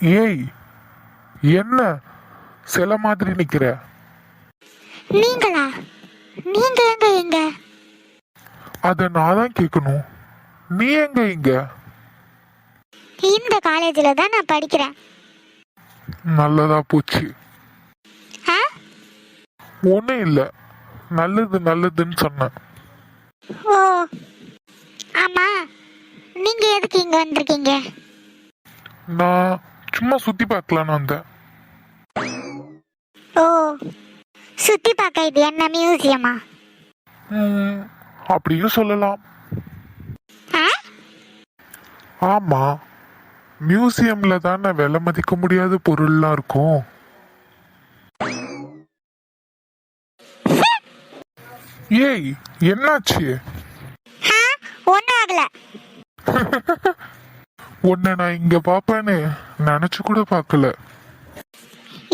ஏய், என்ன சில மாதிரி நிக்கிற? நீங்களா? நீங்க எங்க எங்க? அத நான் தான் கேட்கணும். நீ எங்க இங்க? இந்த காலேஜில் தான் நான் படிக்கிறேன். நல்லதா போச்சு. ஆ? ஒன்றும் இல்லை, நல்லது நல்லதுன்னு சொன்னேன். ஓ ஆமா, நீங்க எதுக்கு இங்க வந்திருக்கீங்க? நான் சும்மா சுத்தி பார்க்கலான்னு வந்தேன். ஓ, சுத்தி பார்க்க இது என்ன மியூசியமா? அப்படியும் சொல்லலாம். ஆ? ஆமா, மியூசியம்ல தானே விலை மதிக்க முடியாத பொருள்லாம் இருக்கும். ஏய், என்னாச்சு? ஒன்றும் ஆகல. உன்னை நான் இங்க பாப்பேன்னு நினைச்சு கூட பார்க்கல.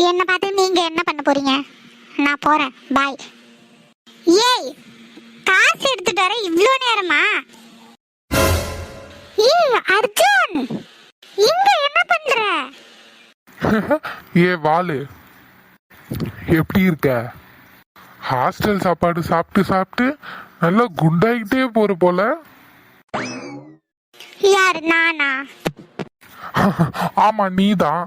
என்ன பார்த்து நீங்க என்ன பண்ண போறீங்க? நான் போறேன், பாய். ஏய், காசு எடுத்துட்டு வர இவ்ளோ நேரமா? ஏய் அர்ஜுன், இங்க என்ன பண்ற? ஏ வாலு, எப்படி இருக்க? ஹாஸ்டல் சாப்பாடு சாப்பிட்டு சாப்பிட்டு நல்லா குண்டாயிட்டே போற போல. யாரு, நானா? ஆமா, நீதான்.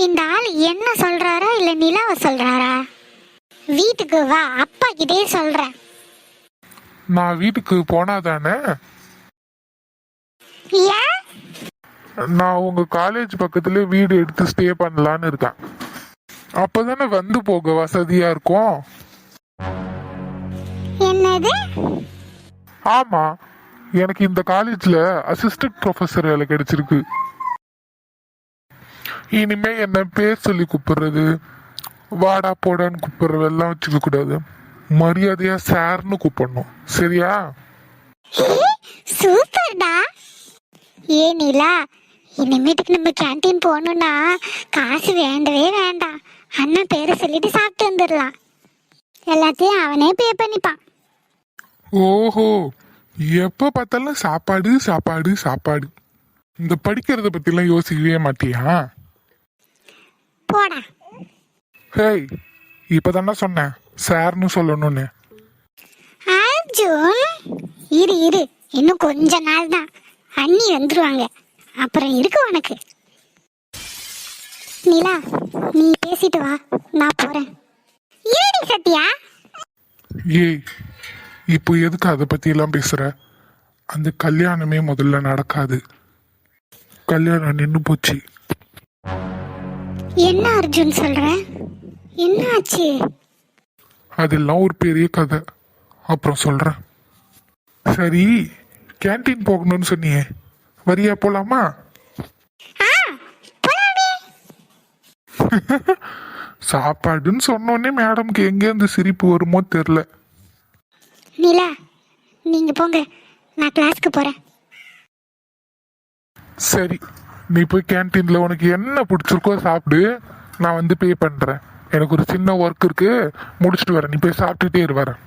இந்த ஆள் என்ன சொல்றாரா இல்ல நிலாவை சொல்றாரா? வீட்டுக்கு வா, அப்பா கிட்டே சொல்றேன். நான் வீட்டுக்கு போனாதானே? ஏன்? நான் உங்க காலேஜ் பக்கத்துல வீடு எடுத்து ஸ்டே பண்ணலான்னு இருக்கேன். அப்பதானே வந்து போக வசதியா இருக்கும். என்னது? ஆமா, எனக்கு இந்த காலேஜ்ல அசிஸ்டன்ட் ப்ரொஃபஸர் வேலை கிடைச்சிருக்கு. இனிமே என்ன பேர் சொல்லி கூப்பிடுறது, வாடா போடான்னு கூப்பிடுறதெல்லாம் வச்சுக்க கூடாது. மரியாதையா சார்னு கூப்பிடணும், சரியா? சூப்பர்டா. ஏ நிலா, இனிமேட்டுக்கு நம்ம கேண்டீன் போகணும்னா காசு வேண்டவே வேண்டாம். அண்ணன் பேரை சொல்லிட்டு சாப்பிட்டு வந்துடலாம். எல்லாத்தையும் அவனே பே பண்ணிப்பான். ஓஹோ, எப்ப பார்த்தாலும் சாப்பாடு சாப்பாடு சாப்பாடு. இந்த படிக்கிறத பத்திலாம் யோசிக்கவே மாட்டியா? போடா. ஹேய், இப்பதானே சொன்னேன் சார்னு சொல்லணும்னு. அர்ஜுன், இரு இரு, இன்னும் கொஞ்ச நாள் தான், அண்ணி வந்துருவாங்க, அப்புறம் இருக்கு உனக்கு. நிலா, நீ பேசிட்டு வா, நான் போறேன். இருடி சத்யா. ஏய், இப்போ எதுக்கு அதை பத்தி எல்லாம் பேசுற? அந்த கல்யாணமே முதல்ல நடக்காது. கல்யாணம் நின்று போச்சு. என்ன அர்ஜுன் சொல்ற? என்ன ஆச்சு? அதெல்லாம் ஒரு பெரிய கதை, அப்புறம் சொல்றேன். சரி, கேண்டீன் போகணும்னு சொன்னியே, வரியா போலாமா? சாப்பாடுன்னு சொன்னோடனே மேடம்க்கு எங்கேருந்து சிரிப்பு வருமோ தெரியல. நிலா, நீங்க போங்க, நான் கிளாஸ்க்கு போறேன். சரி, நீ போய் கேண்டீன்ல உனக்கு என்ன பிடிச்சிருக்கோ சாப்பிடு, நான் வந்து பே பண்றேன். எனக்கு ஒரு சின்ன ஒர்க் இருக்கு, முடிச்சுட்டு வரேன். நீ போய் சாப்பிட்டுட்டே இரு, வரேன்.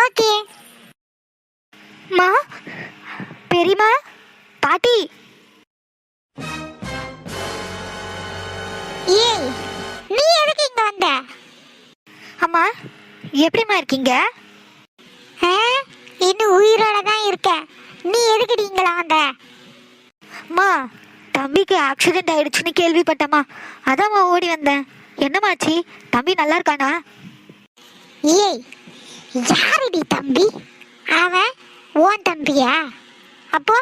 ஓகே. மா, பெரியம்மா, பாட்டி. ஏய், நீ எதுக்கு இங்க வந்த? அம்மா, எப்படிம்மா இருக்கீங்க? இன்னும் உயிரோட தான் இருக்க. நீ எதுக்கு நீங்களா வந்த? அம்மா, தம்பிக்கு ஆக்சிடென்ட் ஆயிடுச்சுன்னு கேள்விப்பட்டம்மா, அதாம்மா ஓடி வந்தேன். என்னமாச்சு? தம்பி நல்லா இருக்கானா? ஏய், யாருடி தம்பி? அவன் ஓன் தம்பியா? அப்போ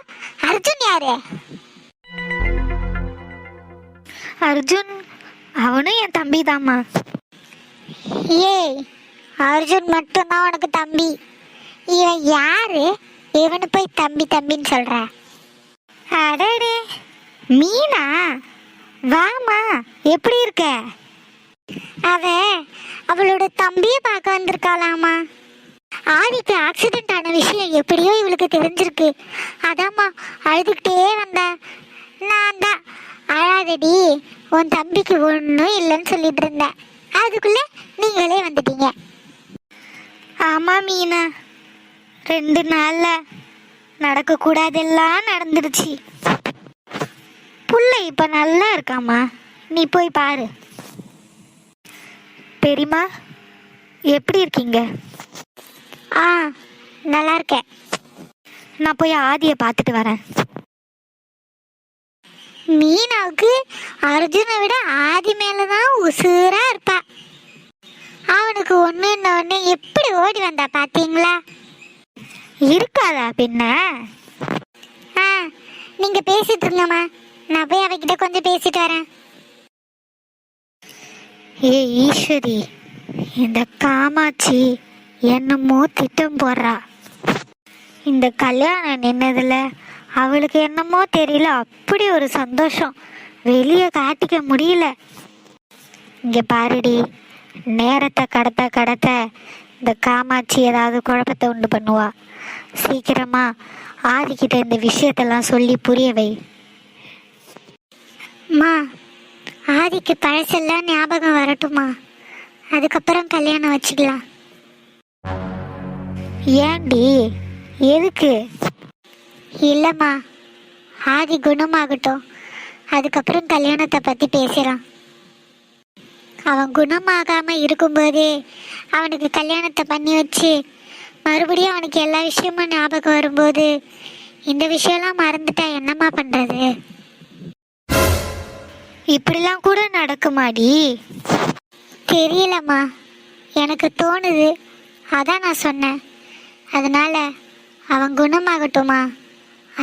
அர்ஜுன் யாரு? அர்ஜுன் அவனும் என் தம்பி தாம்மா. ஏய், அர்ஜுன் மட்டும்தான் உனக்கு தம்பி. இவன் யாரு? இவனு போய் தம்பி தம்பின்னு சொல்ற? அடடே, மீனா, வாமா, எப்படி இருக்க? அவளோட தம்பியை பார்க்க வந்திருக்காளாமா. ஆதிக்கு ஆக்சிடென்ட் ஆன விஷயம் எப்படியோ இவளுக்கு தெரிஞ்சிருக்கு. அதாம்மா அழுதுகிட்டே வந்த. நான் தான் அழாதடி, உன் தம்பிக்கு ஒன்றும் இல்லைன்னு சொல்லிட்டு இருந்தேன். அதுக்குள்ள நீங்களே வந்துட்டீங்க. ஆமா மீனா, 2 நாள்ல நடக்கக்கூடாதெல்லாம் நடந்துடுச்சு. புள்ள இப்போ நல்லா இருக்காம்மா, நீ போய் பாரு. பெரியம்மா, எப்படி இருக்கீங்க? ஆ, நல்லா இருக்கேன். நான் போய் ஆதியை பார்த்துட்டு வரேன். மீனாவுக்கு அர்ஜுனை விட ஆதி மேலதான் உசுரா இருப்பா. அவனுக்கு ஒண்ணு எப்படி ஓடி வந்தா பாத்தீங்களா? இருக்காதா பின்ன? ஆ, நீங்க பேசிட்டு இருங்கம்மா, நான் போய் அவகிட்ட கொஞ்சம் பேசிட்டு வரேன். ஏ ஈஸ்வரி, இந்த காமாட்சி என்னமோ திட்டம் போடுறா. இந்த கல்யாணம் நின்னதுல அவளுக்கு என்னமோ தெரியல, அப்படி ஒரு சந்தோஷம், வெளியே காட்டிக்க முடியல. இங்க பாருடி, நேரத்தை கடத்த கடத்த இந்த காமாட்சி ஏதாவது குழப்பத்தை உண்டு பண்ணுவா. சீக்கிரமா ஆதிக்கிட்ட இந்த விஷயத்தெல்லாம் சொல்லி புரிய வை. அம்மா, ஆதிக்கு பழசெல்லாம் ஞாபகம் வரட்டுமா? அதுக்கப்புறம் கல்யாணம் வச்சுக்கலாம். ஏண்டி, எதுக்கு? இல்லைம்மா, ஆதி குணமாகட்டும், அதுக்கப்புறம் கல்யாணத்தை பற்றி பேசுகிறான். அவன் குணமாகாமல் இருக்கும்போதே அவனுக்கு கல்யாணத்தை பண்ணி வச்சு மறுபடியும் அவனுக்கு எல்லா விஷயமும் ஞாபகம் வரும்போது இந்த விஷயம்லாம் மறந்துட்டா என்னம்மா பண்ணுறது? இப்படிலாம் கூட நடக்குமாடி? தெரியலம்மா, எனக்கு தோணுது, அதான் நான் சொன்னேன். அதனால் அவன் குணமாகட்டுமா,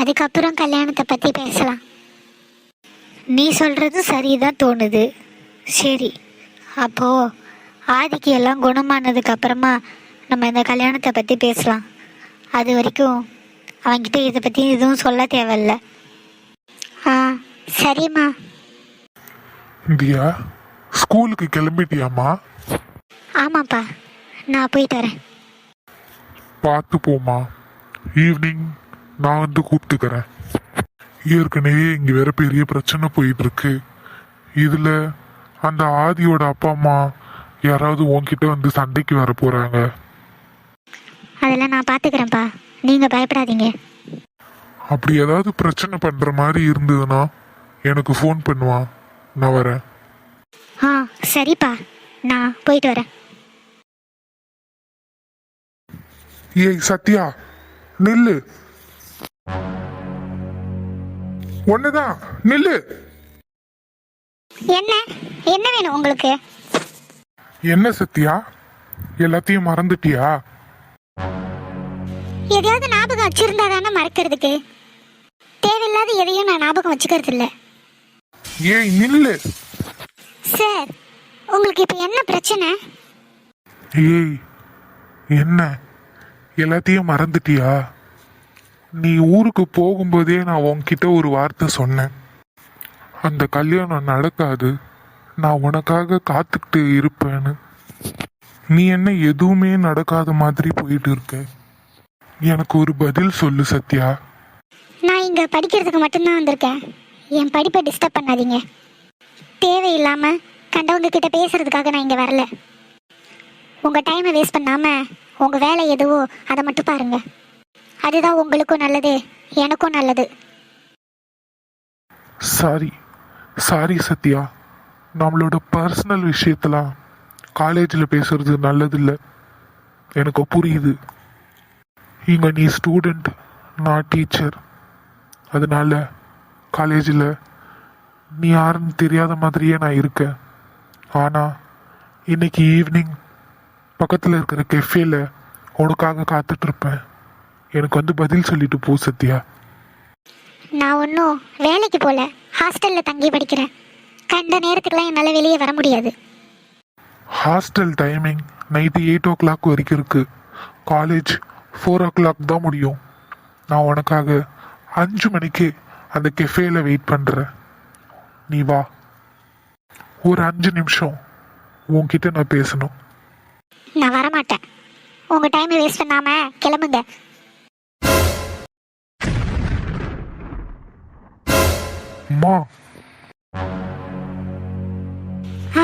அதுக்கப்புறம் கல்யாணத்தை பற்றி பேசலாம். நீ சொல்கிறது சரிதான் தோணுது. சரி, அப்போது ஆதிக்கு எல்லாம் குணமானதுக்கு அப்புறமா நம்ம இந்த கல்யாணத்தை பற்றி பேசலாம். அது வரைக்கும் அவன்கிட்ட இதை பற்றி எதுவும் சொல்ல தேவையில்ல. ஆ, சரிம்மா. தியா, ஸ்கூலுக்கு கிளம்பிட்டியாம்மா? ஆமாப்பா, நான் போயிட்டு வரேன். பார்த்து போமா, ஈவினிங் நான் வந்து கூப்பிட்டுக்கிறேன். ஏற்கனவே இங்கே வேற பெரிய பிரச்சனை போயிட்டு இருக்கு. இதில் அந்த ஆதியோட அப்பா அம்மா யாராவது உன்கிட்ட வந்து சண்டைக்கு வர போகிறாங்க. அதெல்லாம் நான் பார்த்துக்கிறேன்ப்பா, நீங்கள் பயப்படாதீங்க. அப்படி ஏதாவது பிரச்சனை பண்ணுற மாதிரி இருந்ததுன்னா எனக்கு ஃபோன் பண்ணுவான், நான் வரேன். ஆ, சரிப்பா, நான் போயிட்டு வரேன். ஏய் சத்யா, நில்லு. ஒண்ணுதான், நில்லு. என்ன என்ன வேணும் உங்களுக்கு? என்ன சத்யா, எல்லாத்தையும் மறந்துட்டியா? எதையாவது ஞாபகம் வச்சிருந்தா தானே மறக்கிறதுக்கு. தேவையில்லாத எதையும் நான் ஞாபகம் வச்சுக்கிறது இல்லை. ஏய் நில்லு. சார், உங்களுக்கு இப்போ என்ன பிரச்சனை? ஏய், என்ன எல்லாத்தையும் மறந்துட்டியா? நீ ஊருக்கு போகும்போதே நான் உன்கிட்ட ஒரு வார்த்தை சொன்னேன், அந்த கல்யாணம் நடக்காது, நான் உனக்காக காத்துக்கிட்டு இருப்பேன்னு. நீ என்ன எதுவுமே நடக்காத மாதிரி போயிட்டு இருக்க? எனக்கு ஒரு பதில் சொல்லு சத்யா. நான் இங்கே படிக்கிறதுக்கு மட்டும்தான் வந்திருக்கேன். என் படிப்பை டிஸ்டர்ப் பண்ணாதீங்க. தேவையில்லாமல் கண்டவங்க கிட்ட பேசுறதுக்காக நான் இங்கே வரல. உங்கள் டைமை வேஸ்ட் பண்ணாமல் உங்கள் வேலை எதுவோ அதை மட்டும் பாருங்க. அதுதான் உங்களுக்கும் நல்லது, எனக்கும் நல்லது. சாரி சாரி சத்யா, நம்மளோட பர்சனல் விஷயத்தெல்லாம் காலேஜில் பேசுறது நல்லதில்லை, எனக்கு புரியுது. இங்கே நீ ஸ்டூடெண்ட், நான் டீச்சர். அதனால காலேஜில் நீ யாருன்னு தெரியாத மாதிரியே நான் இருக்கேன். ஆனால் இன்னைக்கு ஈவினிங் பக்கத்தில் இருக்கிற கெஃபேல உனக்காக காத்துட்ருப்பேன். எனக்கு வந்து பதில் சொல்லிட்டு போ சத்யா. நான் ஒன்றும் வேலைக்கு போகல, ஹாஸ்டலில் தங்கி படிக்கிறேன். கண்ட நேரத்துக்குலாம் என்னால் வெளியே வர முடியாது. ஹாஸ்டல் டைமிங் நைட்டு 8 o'clock வரைக்கும் இருக்குது. காலேஜ் 4 o'clock தான் முடியும். நான் உனக்காக 5 மணிக்கு அந்த கெஃபேல வெயிட் பண்ணுறேன். நீ வா, ஒரு 5 நிமிஷம் உன்கிட்ட நான் பேசணும். நான் வரமாட்டேன். உங்கள் டைமை வேஸ்ட் பண்ணாமல் கிளம்புங்க. அம்மா, ஆ,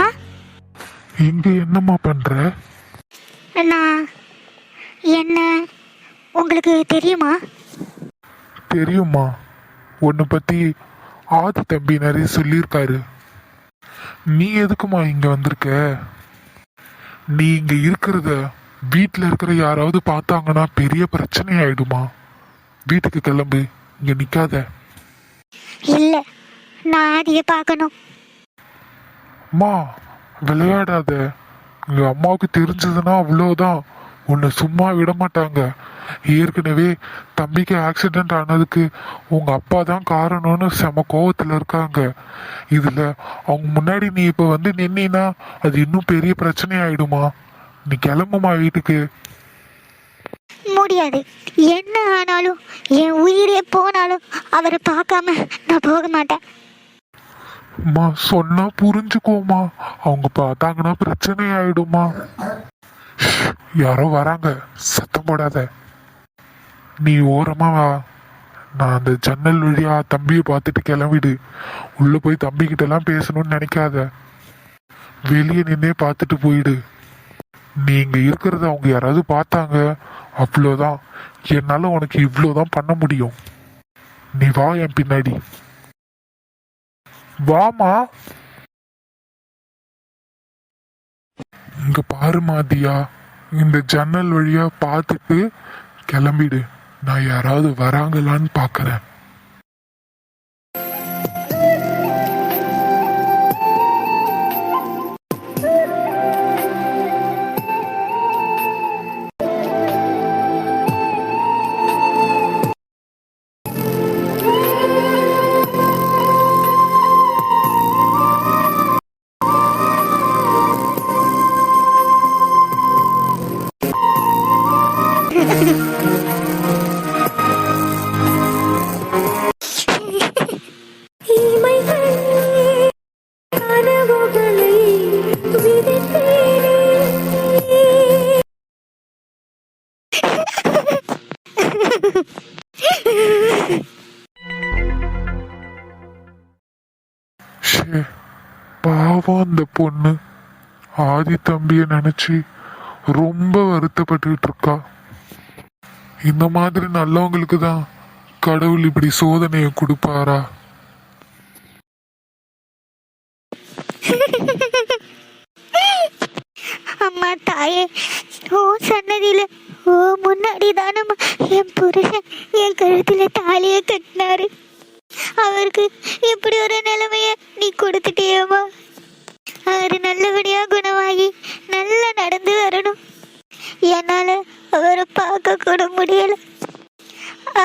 இங்கே என்னம்மா பண்ணுற? நான் என்ன உங்களுக்கு தெரியுமா? தெரியுமா, உன்னை பத்தி ஆதி தம்பி நிறைய சொல்லியிருக்காரு. நீ எதுக்குமா இங்க வந்திருக்க? நீ இங்க இருக்கிறத வீட்டில் இருக்கிற யாராவது பார்த்தாங்கன்னா பெரிய பிரச்சனை ஆயிடுமா. வீட்டுக்கு கிளம்பு, இங்க நிக்காத. இல்ல, நான் ஆதியை பார்க்கணும். அம்மா விளையாடாத. எங்க அம்மாவுக்கு தெரிஞ்சதுன்னா அவ்வளோதான், உன்னை சும்மா விட மாட்டாங்க. ஏற்கனவே தம்பிக்கு ஆக்சிடென்ட் ஆனதுக்கு உங்க அப்பா தான் காரணம்னு செம கோவத்துல இருக்காங்க. இதுல அவங்க முன்னாடி நீ இப்ப வந்து நின்னா அது இன்னும் பெரிய பிரச்சனை ஆயிடுமா. நீ கிளம்புமா வீட்டுக்கு. முடியாது. என்ன ஆனாலும், என் உயிரே போனாலும் அவரை பார்க்காம நான் போக மாட்டேன். அம்மா சொன்னா புரிஞ்சுக்கோமா, அவங்க பார்த்தாங்கன்னா பிரச்சனை ஆயிடுமா. யாரோ வராங்க, சத்தம் போடாத. நீ ஓரமா வா. நான் அந்த ஜன்னல் வழியா தம்பியை பார்த்துட்டு கிளம்பிடு. உள்ள போய் தம்பிக்கிட்ட எல்லாம் பேசணும்னு நினைக்காத. வெளியே நின்னே பார்த்துட்டு போயிடு. நீ இங்க இருக்கிறத அவங்க யாராவது பார்த்தாங்க அவ்வளோதான். என்னால உனக்கு இவ்வளோதான் பண்ண முடியும். நீ வா என் பின்னாடி வாமா. இங்க பாருமா தியா, இந்த ஜன்னல் வழியா பார்த்துட்டு கிளம்பிடு. நான் யாராவது வராங்களான்னு பார்க்கறேன். ஷே, பாவம் அந்த பொண்ணு ஆதி தம்பிய நினைச்சு ரொம்ப வருத்தப்பட்டுக்கிட்டு இருக்கா. இந்த மாதிரி நல்லவங்களுக்கு தான் கடவுள் இப்படி சோதனையை கொடுப்பாரா? அம்மா தாயே, ஓ சன்னதியில ஓ முன்னாடி தானம்மா என் புருஷன் என் கழுத்துல தாலியை கட்டினாரு. அவருக்கு இப்படி ஒரு நிலைமைய நீ கொடுத்துட்டியம்மா. அவரு நல்லபடியா குணமாகி நல்லா நடந்து வரணும். என்னால அவரை பார்க்க கூட முடியல.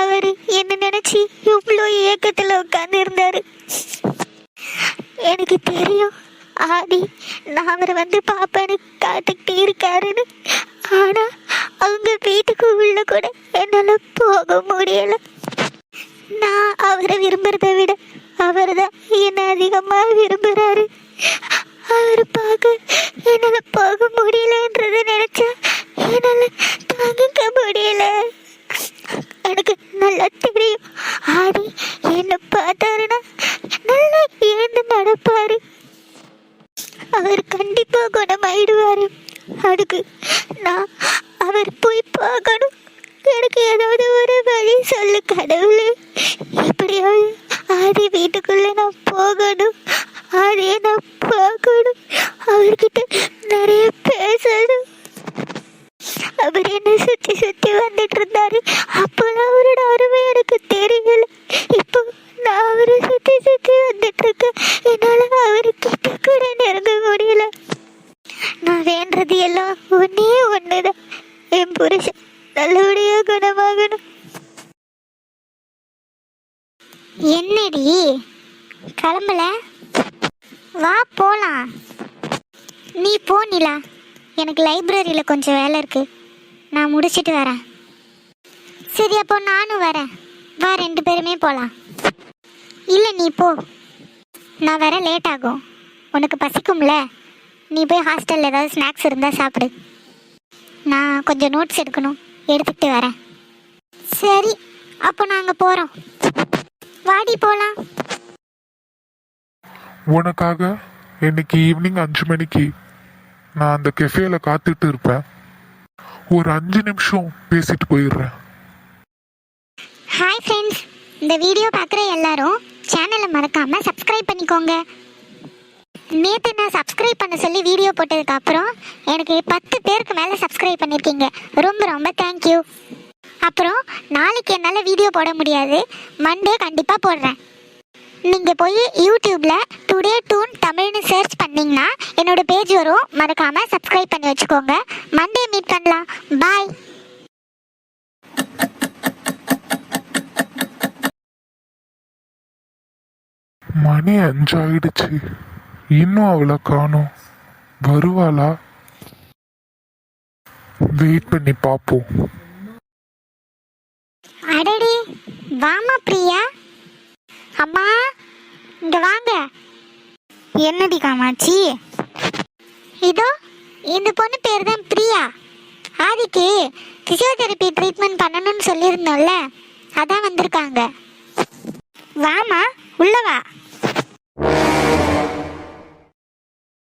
அவரு என்ன நினைச்சு இவ்வளோ ஏக்கத்துல உட்கார்ந்து இருந்தாரு. எனக்கு தெரியும் ஆதி நான் அவரை வந்து பாப்பேன்னு காத்துக்கிட்டே இருக்காருன்னு. ஆனா அவங்க வீட்டுக்கு உள்ள கூட என்னால போக முடியல. நான் அவரை விரும்புறதை விட அவர் தான் என்ன அதிகமா விரும்புறாரு. அவரை பார்க்க என்னால போக முடியலன்றத நினைச்சா என்னால தாங்கிக்க முடியல. எனக்கு நல்லா தெரியும் ஆதி என்ன பார்த்தாருன்னா நல்லா எழுந்து நடப்பாரு. அவர் கண்டிப்பா குணமாயிடுவாரு. அதுக்கு நான் அவர் போய் பார்க்கணும். எனக்கு ஏதாவது ஒரு வழி சொல்லு கடவுளே. எப்படியாவது ஆதி வீட்டுக்குள்ள நான் போகணும். ஆதியை நான் பார்க்கணும். அவர்கிட்ட நிறைய பேசணும். அவர் என்ன சுத்தி சுத்தி வந்துட்டு இருந்தாரு. அப்பெல்லாம் அவரோட அருமை எனக்கு தெரியல. இப்போ நான் அவரை சுத்தி சுத்தி வந்துட்டு இருக்கேன். என்னால அவர்கிட்ட கூட நெருங்க முடியல. நான் வேண்டது எல்லாம் ஒன்னே ஒண்ணுதான், என் புருஷன் நல்லபடியா குணமாகணும். என்னடி கிளம்பல? வா போலாம். நீ போனிலா, எனக்கு லைப்ரரியில் கொஞ்சம் வேலை இருக்கு, நான் முடிச்சிட்டு வரேன். சரி அப்போ நானும் வரேன். வா 2 பேருமே போகலாம். இல்லை நீ போ, நான் வர லேட் ஆகும். உனக்கு பசிக்கும்ல, நீ போய் ஹாஸ்டலில் ஏதாவது ஸ்நாக்ஸ் இருந்தால் சாப்பிடு. நான் கொஞ்சம் நோட்ஸ் எடுக்கணும், எடுத்துக்கிட்டு வரேன். சரி அப்போ நாங்கள் போகிறோம். வாடி போகலாம். உனக்காக இன்னைக்கு ஈவினிங் 5 மணிக்கு நான் அந்த கெஃபேல காத்துட்டு இருப்பேன். ஒரு 5 நிமிஷம் பேசிட்டு போயிடுறேன். ஹாய் ஃப்ரெண்ட்ஸ், இந்த வீடியோ பார்க்குற எல்லாரும் சேனலை மறக்காம சப்ஸ்கிரைப் பண்ணிக்கோங்க. நேற்று நான் சப்ஸ்கிரைப் பண்ண சொல்லி வீடியோ போட்டதுக்கு அப்புறம் எனக்கு 10 பேருக்கு மேலே சப்ஸ்கிரைப் பண்ணியிருக்கீங்க. ரொம்ப ரொம்ப தேங்க்யூ. அப்புறம் நாளைக்கு என்னால் வீடியோ போட முடியாது, மண்டே கண்டிப்பாக போடுறேன். நீங்கள் போய் யூடியூப்பில் டுடே டூன் தமிழ்னு சர்ச் பண்ணிங்கன்னா என்னோட பேஜ் வரும். மறக்காமல் சப்ஸ்கிரைப் பண்ணி வச்சுக்கோங்க. மண்டே மீட் பண்ணலாம். பாய். மணி 5 ஆயிடுச்சு, இன்னும் அவளை காணோம். வருவாளா? வெயிட் பண்ணி பார்ப்போம். அடடி, வாமா பிரியா. அம்மா இங்க வாங்க. என்னடி காமாட்சி? இதோ இந்த பொண்ணு பேர் தான் பிரியா. ஆதிக்கு பிசியோதெரப்பி ட்ரீட்மெண்ட் பண்ணணும்னு சொல்லியிருந்தோம்ல, அதான் வந்திருக்காங்க. வாமா, உள்ள வா.